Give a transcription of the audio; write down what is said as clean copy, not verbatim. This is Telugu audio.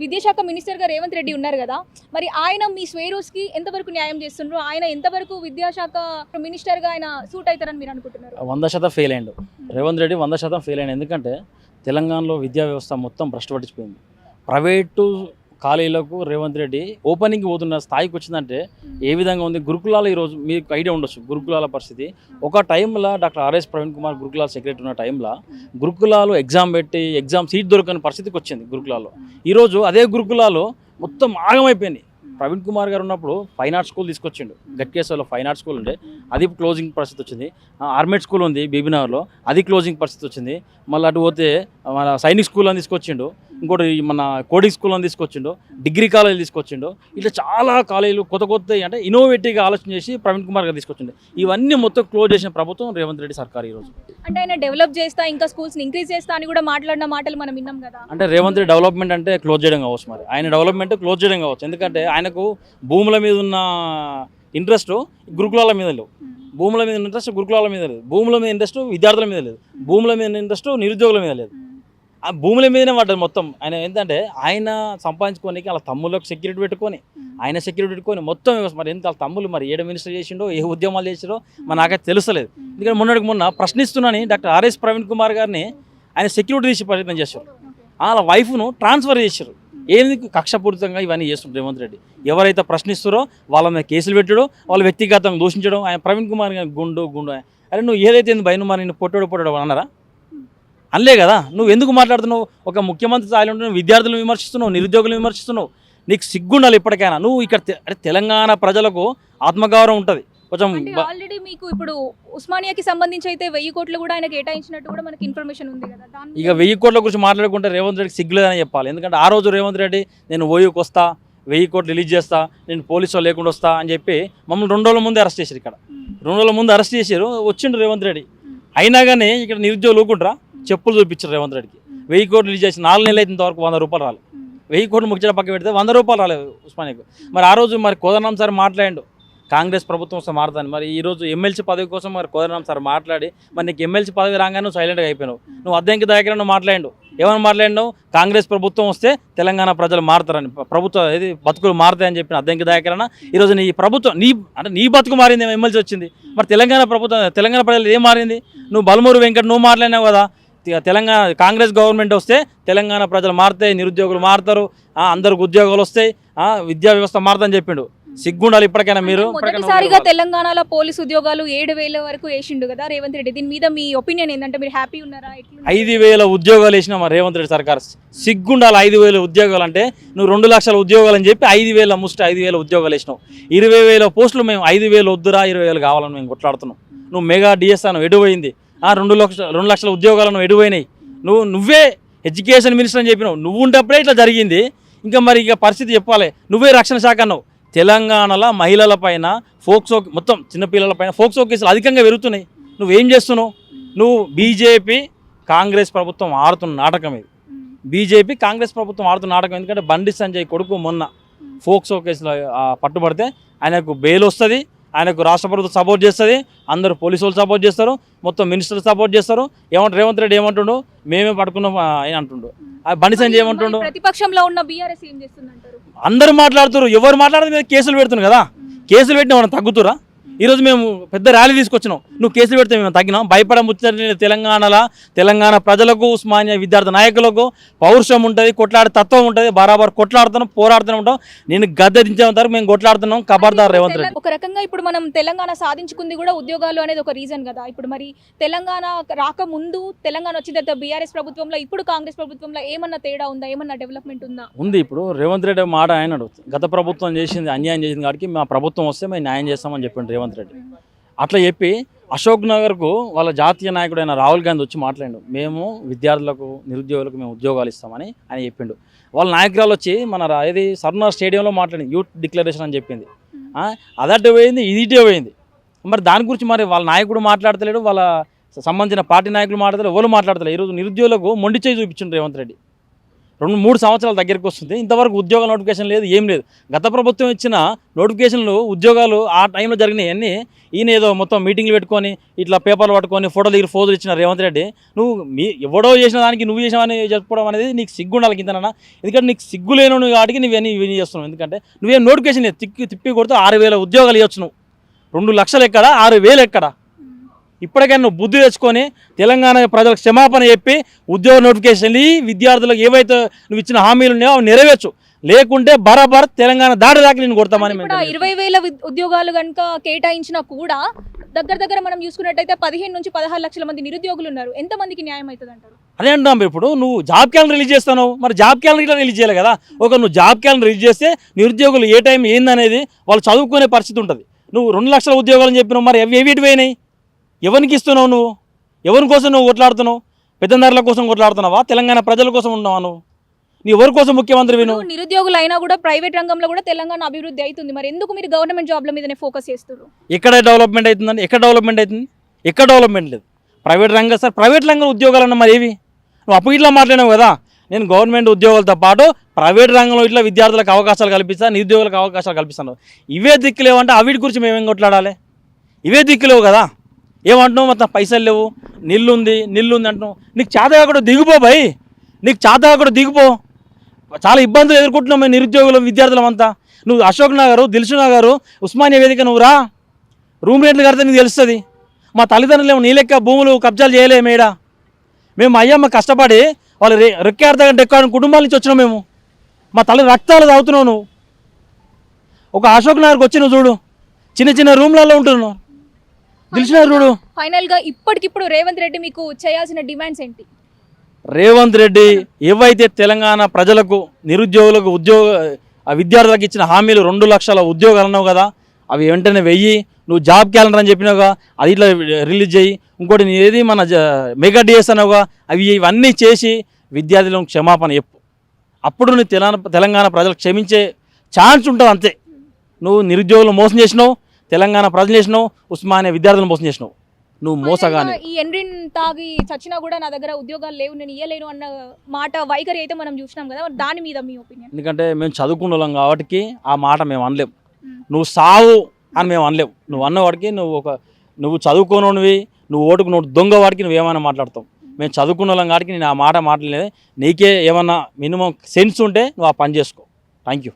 విద్యాశాఖ మినిస్టర్‌గా రేవంత్ రెడ్డి ఉన్నారు గదా! మరి ఆయన మీ స్వేరోస్‌కి ఎంతవరకు న్యాయం చేస్తుండ్రు? ఆయన ఎంతవరకు విద్యాశాఖ మినిస్టర్‌గా ఆయన సూట్ అయితారని మీరు అనుకుంటున్నారు? 100% ఫెయిల్ అయ్యిండు. రేవంత్ రెడ్డి 100% ఫెయిల్ అయ్యిండు. ఎందుకంటే తెలంగాణలో విద్యా వ్యవస్థ మొత్తం భ్రష్టు పట్టించిపోయింది. ప్రైవేటు కాలేజీలకు రేవంత్ రెడ్డి ఓపెనింగ్‌కి పోతున్న స్థాయికి వచ్చిందంటే ఏ విధంగా ఉంది? గురుకులాలు ఈరోజు మీకు ఐడియా ఉండొచ్చు గురుకులాల పరిస్థితి. ఒక టైంలో డాక్టర్ ఆర్ఎస్ ప్రవీణ్ కుమార్ గురుకులాల సెక్రటరీ ఉన్న టైంలో గురుకులాలు ఎగ్జామ్ పెట్టి ఎగ్జామ్ సీట్ దొరకని పరిస్థితికి వచ్చింది గురుకులాల్లో. ఈరోజు అదే గురుకులాలు మొత్తం ఆగమైపోయినాయి. ప్రవీణ్ కుమార్ గారు ఉన్నప్పుడు ఫైన్ ఆర్ట్స్ స్కూల్ తీసుకొచ్చిండు. గట్కేశ్వర్లో ఫైన్ ఆర్ట్స్ స్కూల్ ఉండే అది క్లోజింగ్ పరిస్థితి వచ్చింది. ఆర్మేడ్ స్కూల్ ఉంది బీబీనగర్లో, అది క్లోజింగ్ పరిస్థితి వచ్చింది. మళ్ళీ అటు పోతే మన సైనిక్ స్కూల్ అని తీసుకొచ్చిండు, ఇంకోటి మన కోడింగ్ స్కూల్ అని తీసుకొచ్చిండు, డిగ్రీ కాలేజీలు తీసుకొచ్చిండు. ఇట్లా చాలా కాలేజీలు కొత్త అంటే ఇన్నోవేటివ్గా ఆలోచన చేసి ప్రవీణ్ కుమార్ గారు తీసుకొచ్చిండు. ఇవన్నీ మొత్తం క్లోజ్ చేసిన ప్రభుత్వం రేవంత్ రెడ్డి సర్కార్ ఈరోజు. అంటే ఆయన డెవలప్ చేస్తా, ఇంకా స్కూల్స్‌ని ఇంక్రీజ్ చేస్తా అని కూడా మాట్లాడిన మాటలు మనం విన్నాం కదా! అంటే రేవంత్ రెడ్డి డెవలప్మెంట్ అంటే క్లోజ్ చేయడం కావచ్చు. మరి ఆయన డెవలప్మెంట్ క్లోజ్ చేయడం కావచ్చు. ఎందుకంటే ఆయనకు భూముల మీద ఉన్న ఇంట్రెస్ట్ గురుకులాల మీద లేవు. భూముల మీద ఇంట్రెస్ట్ గురుకులాల మీద లేదు. భూముల మీద ఇంట్రెస్ట్ విద్యార్థుల మీద లేదు. భూముల మీద ఇంట్రెస్ట్ నిరుద్యోగుల మీద లేదు. ఆ భూముల మీదనే పడ్డది మొత్తం. ఆయన ఏంటంటే ఆయన సంపాదించుకోనికి వాళ్ళ తమ్ముళ్ళకి సెక్యూరిటీ పెట్టుకొని ఆయన సెక్యూరిటీ పెట్టుకొని మొత్తం మరి ఎంత వాళ్ళ తమ్ముళ్ళు మరి ఏడ మినిస్టర్ చేసిండో ఏ ఉద్యమాలు చేసిండో మరి నాకైతే తెలుస్తలేదు. ఎందుకంటే మొన్న ప్రశ్నిస్తున్నాని డాక్టర్ ఆర్ఎస్ ప్రవీణ్ కుమార్ గారిని ఆయన సెక్యూరిటీ తీసి ప్రయత్నం చేశారు. వాళ్ళ వైఫ్ను ట్రాన్స్ఫర్ చేశారు. ఏంది కక్షపూరితంగా ఇవన్నీ చేస్తుంటారు రేవంత్ రెడ్డి. ఎవరైతే ప్రశ్నిస్తారో వాళ్ళ మీద కేసులు పెట్టడం, వాళ్ళు వ్యక్తిగతంగా దూషించడం. ఆయన ప్రవీణ్ కుమార్ గారి గుండు అరే నువ్వు ఏదైతే బయను మరి నిన్ను పొట్టోడు అన్నారా? అనలే కదా. నువ్వు ఎందుకు మాట్లాడుతున్నావు? ఒక ముఖ్యమంత్రి స్థాయిలో ఉంటే విద్యార్థులను విమర్శిస్తున్నావు, నిరుద్యోగులను విమర్శిస్తున్నావు. నీకు సిగ్గుండాలి ఇప్పటికైనా. నువ్వు ఇక్కడ తెలంగాణ ప్రజలకు ఆత్మగౌరవం ఉంటుంది కొంచెం. ఆల్రెడీ మీకు ఇప్పుడు ఉస్మానియాకి సంబంధించి అయితే 1000 కోట్లు కూడా ఆయన కేటాయించినట్టు కూడా మనకి ఇన్ఫర్మేషన్ ఉంది కదా. ఇక 1000 కోట్ల గురించి మాట్లాడుకుంటే రేవంత్ రెడ్డికి సిగ్గులేదని చెప్పాలి. ఎందుకంటే ఆ రోజు రేవంత్ రెడ్డి నేను ఓయూకి వస్తా, 1000 కోట్లు రిలీజ్ చేస్తా, నేను పోలీసు లేకుండా వస్తా అని చెప్పి మమ్మల్ని 2 రోజుల ముందే అరెస్ట్ చేశారు. ఇక్కడ 2 రోజుల ముందు అరెస్ట్ చేశారు. వచ్చిండు రేవంత్ రెడ్డి. అయినా కానీ ఇక్కడ నిరుద్యోగులు ఊకుంటారా? చెప్పులు చూపించారు రేవంత్ రెడ్డికి. 1000 కోట్లు రిలీజ్ చేసి 4 నెలలు అయితే ఇంతవరకు 100 రూపాయలు రాలేదు. 1000 కోట్లు ముచ్చట పక్క పెడితే 100 రూపాయలు రాలేదు ఉస్మానియాకు. మరి ఆ రోజు మరి కోదండరాం సార్ మాట్లాడిండు కాంగ్రెస్ ప్రభుత్వం వస్తే మారుతాను. మరి ఈరోజు ఎమ్మెల్సీ పదవి కోసం మరి కోదండరాం సార్ మాట్లాడి మరి నీకు ఎమ్మెల్సీ పదవి రాగానే నువ్వు సైలెంట్గా అయిపోయినావు. నువ్వు అద్దెంకి దగ్గర నువ్వు మాట్లాడిండు. ఏమని మాట్లాడినావు? కాంగ్రెస్ ప్రభుత్వం వస్తే తెలంగాణ ప్రజలు మారుతారని, ప్రభుత్వం ఏది బతుకులు మారుతాయని చెప్పిన అద్దెంకి దగ్గర ఈరోజు నీ ప్రభుత్వం నీ బతుకు మారింది, ఎమ్మెల్సీ వచ్చింది. మరి తెలంగాణ ప్రజలు ఏం మారింది? నువ్వు బలమూరు వెంకట నువ్వు మాట్లాడినావు కదా, తెలంగాణ కాంగ్రెస్ గవర్నమెంట్ వస్తే తెలంగాణ ప్రజలు మారుతాయి, నిరుద్యోగులు మారుతారు, అందరికి ఉద్యోగాలు వస్తాయి, విద్యా వ్యవస్థ మారుతుందని చెప్పిండు. సిగ్గుండాలి ఇప్పటికైనా మీరు. మొదటిసారిగా తెలంగాణలో పోలీసు ఉద్యోగాలు 7000 వరకు వేసిండు కదా రేవంత్ రెడ్డి. దీని మీద మీ ఒపీనియన్ ఏంటంటే మీరు హ్యాపీ ఉన్నారా? 5000 ఉద్యోగాలు వేసినా మరి రేవంత్ రెడ్డి సర్కార్. సిగ్గుండాలి. 5000 ఉద్యోగాలు అంటే నువ్వు 2 లక్షల ఉద్యోగాలు అని చెప్పి 5000 ఉద్యోగాలు వేసినావు. 20,000 పోస్టులు మేము 5000 వద్దురా 20,000 కావాలని మేము కొట్లాడుతున్నాం. నువ్వు మెగా డిఎస్ అను ఎడుపోయింది. 2 లక్షల ఉద్యోగాలను ఎడుపోయినాయి. నువ్వే ఎడ్యుకేషన్ మినిస్టర్ అని చెప్పినావు. నువ్వు ఉంటప్పుడే ఇట్లా జరిగింది. ఇంకా మరి ఇక పరిస్థితి చెప్పాలి. నువ్వే రక్షణ శాఖ అన్నావు. తెలంగాణలో మహిళల పైన ఫోక్సో మొత్తం చిన్నపిల్లల పైన ఫోక్సో కేసులు అధికంగా పెరుగుతున్నాయి. నువ్వేం చేస్తున్నావు? నువ్వు బీజేపీ కాంగ్రెస్ ప్రభుత్వం ఆడుతున్న నాటకం ఇది. బీజేపీ కాంగ్రెస్ ప్రభుత్వం ఆడుతున్న నాటకం. ఎందుకంటే బండి సంజయ్ కొడుకు మొన్న ఫోక్సో కేసులో పట్టుబడితే ఆయనకు బెయిల్ వస్తుంది, ఆయనకు రాష్ట్ర ప్రభుత్వం సపోర్ట్ చేస్తుంది, అందరూ పోలీసు వాళ్ళు సపోర్ట్ చేస్తారు, మొత్తం మినిస్టర్లు సపోర్ట్ చేస్తారు. ఏమంటారు రేవంత్ రెడ్డి ఏమంటుండు? మేమే పట్టుకున్నాం అని అంటుండు. బండి సంజయ్ ఏమంటుండు? ప్రతిపక్షంలో ఉన్న బీఆర్ఎస్ ఏం చేస్తుందంటారు? అందరూ మాట్లాడుతారు. ఎవరు మాట్లాడితే మీద కేసులు పెడుతున్నారు కదా. కేసులు పెట్టినా మనం తగ్గుతురా? ఈరోజు మేము పెద్ద ర్యాలీ తీసుకొచ్చినాం. నువ్వు కేసులు పెడితే మేము తగ్గినాం. భయపడముచ్చని తెలంగాణ ప్రజలకు, ఉస్మానియా విద్యార్థి నాయకులకు పౌరుషం ఉంటుంది, కొట్లాడే తత్వం ఉంటుంది. బరాబర్ కొట్లాడుతున్నాం, పోరాడుతూనే ఉంటాం. నేను గద్దె దించేంత వరకు మేము కొట్లాడుతున్నాం. ఖబర్దార్ రేవంత్ రెడ్డి. ఒక రకంగా ఇప్పుడు మనం తెలంగాణ సాధించుకుంది కూడా ఉద్యోగాలు అనేది ఒక రీజన్ కదా. ఇప్పుడు మరి తెలంగాణ రాకముందు, తెలంగాణ వచ్చిన తర్వాత బీఆర్ఎస్ ప్రభుత్వంలో, ఇప్పుడు కాంగ్రెస్ ప్రభుత్వంలో ఏమన్నా తేడా ఉందా? ఏమన్నా డెవలప్మెంట్ ఉందా? ఉంది. ఇప్పుడు రేవంత్ రెడ్డి మాట ఆయన గత ప్రభుత్వం చేసింది అన్యాయం చేసింది కాబట్టి మా ప్రభుత్వం వస్తే మేము న్యాయం చేస్తామని చెప్పిండు రేవంత్ రెడ్డి. అట్లా చెప్పి అశోక్ నగర్కు వాళ్ళ జాతీయ నాయకుడైన రాహుల్ గాంధీ వచ్చి మాట్లాడిండు. మేము విద్యార్థులకు, నిరుద్యోగులకు మేము ఉద్యోగాలు ఇస్తామని ఆయన చెప్పిండు. వాళ్ళ నాయకురాలు వచ్చి మన ఇది సర్నార్ స్టేడియంలో మాట్లాడింది. యూత్ డిక్లరేషన్ అని చెప్పింది. అదట్టే పోయింది, ఇదిటే పోయింది. మరి దాని గురించి మరి వాళ్ళ నాయకుడు మాట్లాడతలేడు, వాళ్ళ సంబంధించిన పార్టీ నాయకులు మాట్లాడతలేడు, ఎవరు మాట్లాడతలేరు. ఈరోజు నిరుద్యోగులకు మొండి చేయి చూపించిండు రేవంత్ రెడ్డి. 2-3 సంవత్సరాల దగ్గరికి వస్తుంది, ఇంతవరకు ఉద్యోగ నోటిఫికేషన్ లేదు, ఏం లేదు. గత ప్రభుత్వం ఇచ్చిన నోటిఫికేషన్లు ఉద్యోగాలు ఆ టైంలో జరిగినాయన్నీ ఈయన ఏదో మొత్తం మీటింగ్లు పెట్టుకొని ఇట్లా పేపర్లు పట్టుకొని ఫోటోలు దగ్గర ఫోజులు ఇచ్చిన రేవంత్ రెడ్డి. నువ్వు ఎవడో చేసిన దానికి నువ్వు చేసావని చెప్పడం అనేది నీకు సిగ్గు ఉండాలి కిందనన్నా. ఎందుకంటే నీకు సిగ్గు లేను వాటికి నువ్వన్నీ ఇవన్నీ చేస్తున్నావు. ఎందుకంటే నువ్వేం నోటిఫికేషన్ లేదు, తిప్పి కొడితే 6,000 ఉద్యోగాలు ఇవ్వచ్చు. నువ్వు 2 లక్షలు ఎక్కడ, 6,000 ఎక్కడ? ఇప్పటికైనా నువ్వు బుద్ధి తెచ్చుకొని తెలంగాణ ప్రజలకు క్షమాపణ చెప్పి ఉద్యోగ నోటిఫికేషన్ విద్యార్థులకు ఏవైతే నువ్వు ఇచ్చిన హామీలు ఉన్నాయో అవి నెరవేర్చు. లేకుంటే బరాబర్ తెలంగాణ దాకా నేను కొడతామని. 20,000 ఉద్యోగాలు కనుక కేటాయించినా కూడా దగ్గర మనం చూసుకున్నట్టయితే 15 నుంచి 16 లక్షల మంది నిరుద్యోగులు ఉన్నారు. ఎంతమందికి న్యాయం అవుతుంది అంటారు? అదే అంటాం. ఇప్పుడు నువ్వు జాబ్ క్యాలెండర్ రిలీజ్ చేస్తావు, మరి జాబ్ క్యాలెండర్ ఇట్లా రిలీజ్ చేయాలి కదా. నువ్వు జాబ్ క్యాలెండర్ రిలీజ్ చేస్తే నిరుద్యోగులు ఏ టైం ఏందనేది వాళ్ళు చదువుకునే పరిస్థితి ఉంటుంది. నువ్వు 2 లక్షల ఉద్యోగాలు అని చెప్పినావు, మరి అవి ఏవిటి పోయినాయి? ఎవరికి ఇస్తున్నావు? నువ్వు ఎవరి కోసం నువ్వు కొట్లాడుతున్నావు? పెద్దందారుల కోసం కొట్లాడుతున్నావా? తెలంగాణ ప్రజల కోసం ఉన్నావా? నువ్వు ఎవరి కోసం ముఖ్యమంత్రి విను? నిరుద్యోగులు అయినా కూడా ప్రైవేట్ రంగంలో కూడా తెలంగాణ అభివృద్ధి అవుతుంది. మరి ఎందుకు మీరు గవర్నమెంట్ జాబ్ల మీదనే ఫోకస్ చేస్తున్నారు? ఎక్కడ డెవలప్మెంట్ అవుతుందండి? ఎక్కడ డెవలప్మెంట్ అవుతుంది? ఎక్కడ డెవలప్మెంట్ లేదు. ప్రైవేట్ రంగం సార్, ప్రైవేట్ రంగం ఉద్యోగాలు అన్న మరి ఏవి? నువ్వు అప్పుడు ఇట్లా మాట్లాడినావు కదా, నేను గవర్నమెంట్ ఉద్యోగాలతో పాటు ప్రైవేట్ రంగంలో ఇట్లా విద్యార్థులకు అవకాశాలు కల్పిస్తాను, నిరుద్యోగులకు అవకాశాలు కల్పిస్తాను. ఇవే దిక్కులేవంటే అవిటి గురించి మేమేం కొట్లాడాలి? ఇవే దిక్కులేవు కదా. ఏమంటున్నావు? మొత్తం పైసలు లేవు, నిల్లుంది అంటున్నావు. నీకు చేతగా కూడా దిగిపో భయ్, నీకు చేతగా కూడా దిగిపో. చాలా ఇబ్బందులు ఎదుర్కొంటున్నాం మేము నిరుద్యోగులు విద్యార్థులం అంతా. నువ్వు అశోక్ నగర్, దిల్సు నగర్, ఉస్మానియా వేదిక నువ్వు రా, రూమ్ రేట్లు కడితే నీకు తెలుస్తుంది. మా తల్లిదండ్రులు నీ లెక్క భూములు కబ్జాలు చేయలేము మేడా. మేము అయ్యమ్మ కష్టపడి వాళ్ళు రెక్కార్థం ఎక్కువ కుటుంబాల నుంచి వచ్చినాం మేము. మా తల్లి రక్తాలు తాగుతున్నావు నువ్వు. ఒక అశోక్ నగర్కి వచ్చి నువ్వు చూడు, చిన్న రూమ్లలో ఉంటున్నావు. దిల్సు నగర్ చూడు. ఫైనల్గా ఇప్పటికిప్పుడు రేవంత్ రెడ్డి మీకు చేయాల్సిన డిమాండ్స్ ఏంటి? రేవంత్ రెడ్డి ఏవైతే తెలంగాణ ప్రజలకు, నిరుద్యోగులకు, విద్యార్థులకు ఇచ్చిన హామీలు 2 లక్షల ఉద్యోగాలు అన్నావు కదా, అవి వెంటనే వెయ్యి. నువ్వు జాబ్ క్యాలెండర్ అని చెప్పినావుగా, అది ఇట్లా రిలీజ్ చేయి. ఇంకోటి నీ ఏది మన మెగా డిఎస్ అన్నావుగా, ఇవన్నీ చేసి విద్యార్థులకు క్షమాపణ చెప్పు. అప్పుడు నువ్వు తెలంగాణ ప్రజలకు క్షమించే ఛాన్స్ ఉంటుంది. అంతే. నువ్వు నిరుద్యోగులు మోసం చేసినావు, తెలంగాణ ప్రజలు చేసినావు, ఉస్మానియా విద్యార్థులను మోసం చేసినావు. నువ్వు మోసగానే. ఈ ఎండ్రిన్ తాగి చచ్చినా కూడా నా దగ్గర ఉద్యోగాలు లేవు, నేను ఇయ్యలేను అన్న మాట వైఖరి అయితే మనం చూసినాం కదా, దాని మీద మీ ఒపీనియన్? ఎందుకంటే మేము చదువుకున్న వాళ్ళం కాబట్టి ఆ మాట మేము అనలేము. నువ్వు సావు అని మేము అనలేవు. నువ్వు అన్నవాడికి నువ్వు చదువుకోనివి, నువ్వు ఓటుకు నువ్వు దొంగ వాడికి నువ్వేమైనా మాట్లాడతావు. మేము చదువుకున్న వాళ్ళం కాబట్టి నేను ఆ మాట మాట్లాడలేదు. నీకే ఏమన్నా మినిమం సెన్స్ ఉంటే నువ్వు ఆ పని చేసుకో. Thank you.